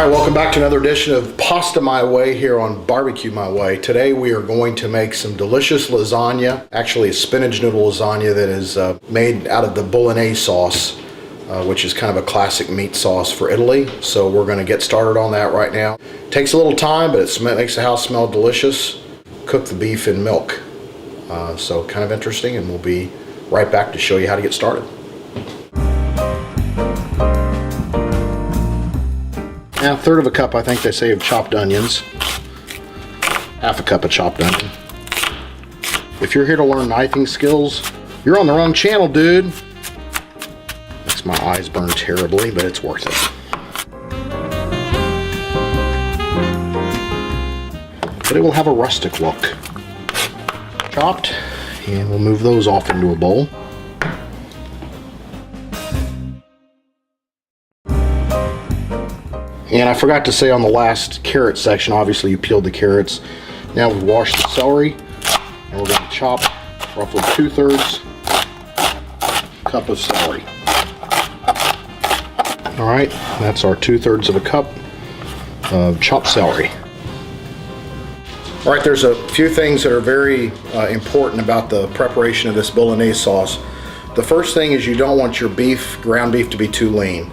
Alright, welcome back to another edition of Pasta My Way here on Barbecue My Way. Today we are going to make some delicious lasagna, actually a spinach noodle lasagna that is made out of the bolognese sauce, which is kind of a classic meat sauce for Italy. So we're going to get started on that right now. Takes a little time, but it makes the house smell delicious. Cook the beef in milk. So kind of interesting, and we'll be right back to show you how to get started. Now, a third of a cup, I think they say, of chopped onions. Half a cup of chopped onion. If you're here to learn knifing skills, you're on the wrong channel, dude. Makes my eyes burn terribly, but it's worth it. But it will have a rustic look. Chopped, and we'll move those off into a bowl. And I forgot to say on the last carrot section, obviously you peeled the carrots. Now we've washed the celery, and we're going to chop roughly 2/3 cup of celery. Alright, that's our 2/3 of a cup of chopped celery. Alright, there's a few things that are very important about the preparation of this bolognese sauce. The first thing is you don't want your ground beef to be too lean.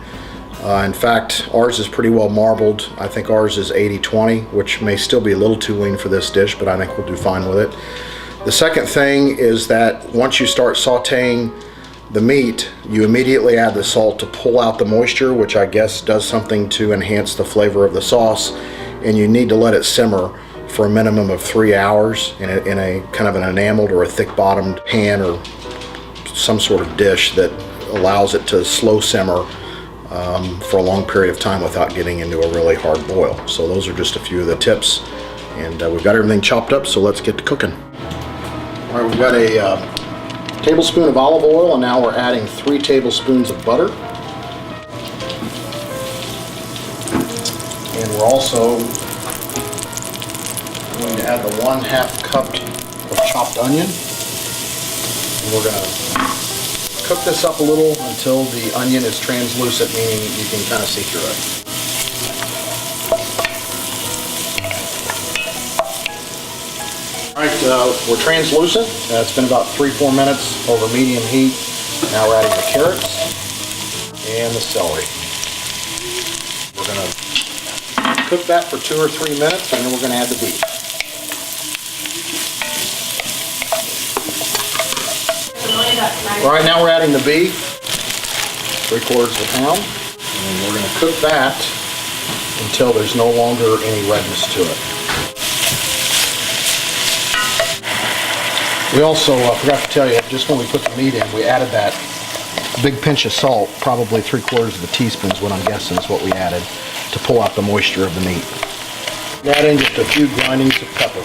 In fact, ours is pretty well marbled. I think ours is 80-20, which may still be a little too lean for this dish, but I think we'll do fine with it. The second thing is that once you start sauteing the meat, you immediately add the salt to pull out the moisture, which I guess does something to enhance the flavor of the sauce, and you need to let it simmer for a minimum of 3 hours in a kind of an enameled or a thick-bottomed pan or some sort of dish that allows it to slow simmer for a long period of time without getting into a really hard boil. So those are just a few of the tips, and we've got everything chopped up, so let's get to cooking. All right, we've got a tablespoon of olive oil, and now we're adding 3 tablespoons of butter. And we're also going to add the 1/2 cup of chopped onion. And we're going to cook this up a little until the onion is translucent, meaning you can kind of see through it. Alright, we're translucent. It's been about 3-4 minutes over medium heat. Now we're adding the carrots and the celery. We're going to cook that for 2 or 3 minutes, and then we're going to add the beef. Alright, now we're adding the beef, 3/4 of a pound, and we're going to cook that until there's no longer any redness to it. We also forgot to tell you, just when we put the meat in, we added that big pinch of salt, probably 3/4 of a teaspoon is what I'm guessing is what we added, to pull out the moisture of the meat. Add in just a few grindings of pepper.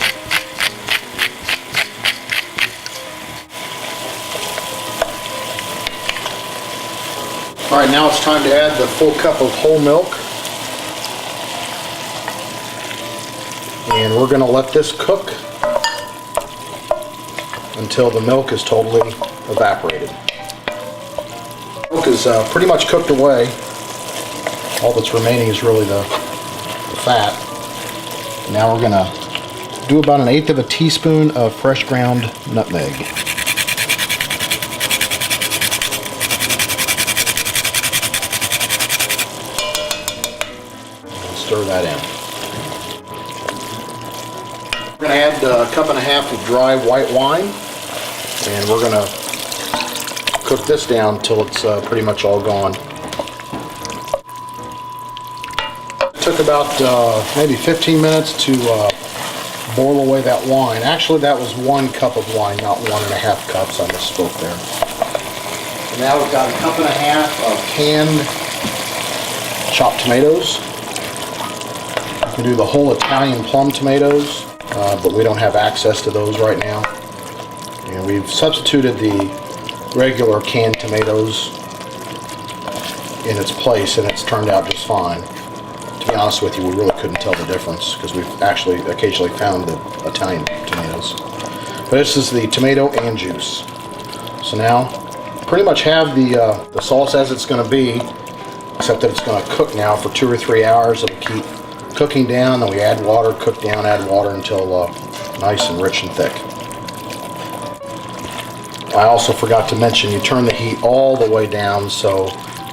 Alright, now it's time to add the full cup of whole milk. And we're going to let this cook until the milk is totally evaporated. Milk is pretty much cooked away. All that's remaining is really the fat. Now we're going to do about 1/8 of a teaspoon of fresh ground nutmeg. Stir that in. We're going to add 1.5 cups of dry white wine, and we're going to cook this down until it's pretty much all gone. It took about maybe 15 minutes to boil away that wine. Actually, that was 1 cup of wine, not 1.5 cups. I misspoke there. And now we've got 1.5 cups of canned chopped tomatoes. You can do the whole Italian plum tomatoes, but we don't have access to those right now. And we've substituted the regular canned tomatoes in its place, and it's turned out just fine. To be honest with you, we really couldn't tell the difference because we've actually occasionally found the Italian tomatoes. But this is the tomato and juice. So now, pretty much have the sauce as it's going to be. except that it's going to cook now for 2 or 3 hours. It'll keep cooking down, then we add water, cook down, add water until nice and rich and thick. I also forgot to mention, you turn the heat all the way down, so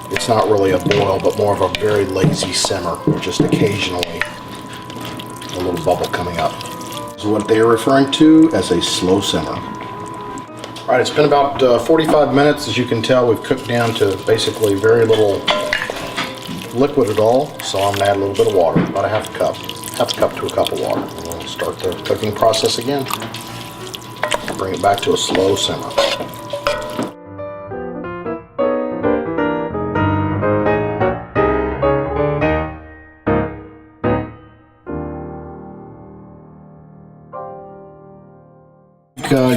it's not really a boil, but more of a very lazy simmer, or just occasionally a little bubble coming up. This is what they are referring to as a slow simmer. All right, it's been about 45 minutes. As you can tell, we've cooked down to basically very little liquid at all, so I'm gonna add a little bit of water, about a half a cup to a cup of water. And we'll start the cooking process again. Bring it back to a slow simmer.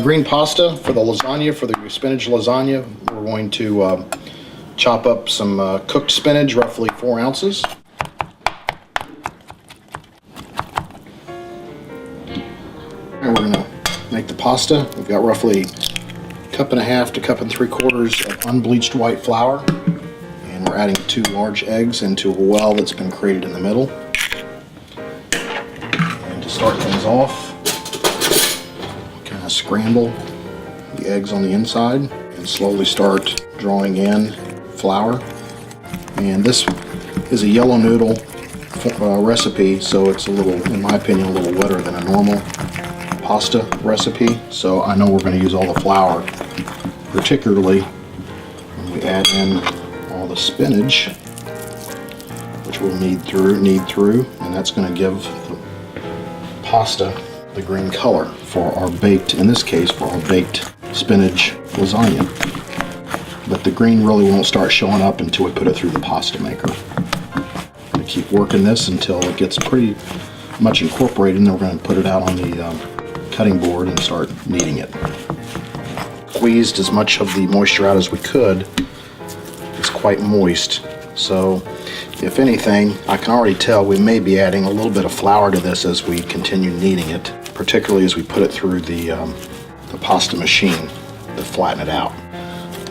Green pasta for the lasagna, for the spinach lasagna. We're going to chop up some cooked spinach, roughly 4 ounces. And we're going to make the pasta. We've got roughly 1.5 cups to 1.75 cups of unbleached white flour. And we're adding 2 large eggs into a well that's been created in the middle. And to start things off, scramble the eggs on the inside and slowly start drawing in flour. And this is a yellow noodle recipe, so it's a little, in my opinion, a little wetter than a normal pasta recipe. So I know we're going to use all the flour, particularly when we add in all the spinach, which we'll knead through, and that's going to give the pasta the green color for our baked, in this case, for our baked spinach lasagna. But the green really won't start showing up until we put it through the pasta maker. I'm going to keep working this until it gets pretty much incorporated, and then we're going to put it out on the cutting board and start kneading it. Squeezed as much of the moisture out as we could. It's quite moist, so if anything, I can already tell we may be adding a little bit of flour to this as we continue kneading it, particularly as we put it through the pasta machine to flatten it out.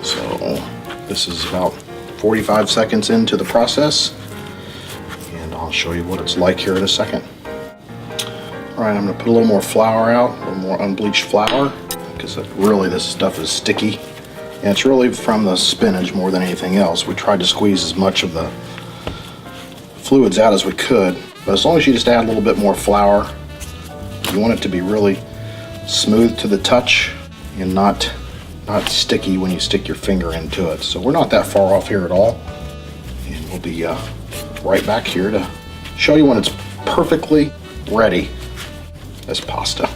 So this is about 45 seconds into the process, and I'll show you what it's like here in a second. All right, I'm going to put a little more flour out, a little more unbleached flour, because really this stuff is sticky. And it's really from the spinach more than anything else. We tried to squeeze as much of the fluids out as we could, but as long as you just add a little bit more flour, you want it to be really smooth to the touch and not sticky when you stick your finger into it. So we're not that far off here at all, and we'll be right back here to show you when it's perfectly ready as pasta.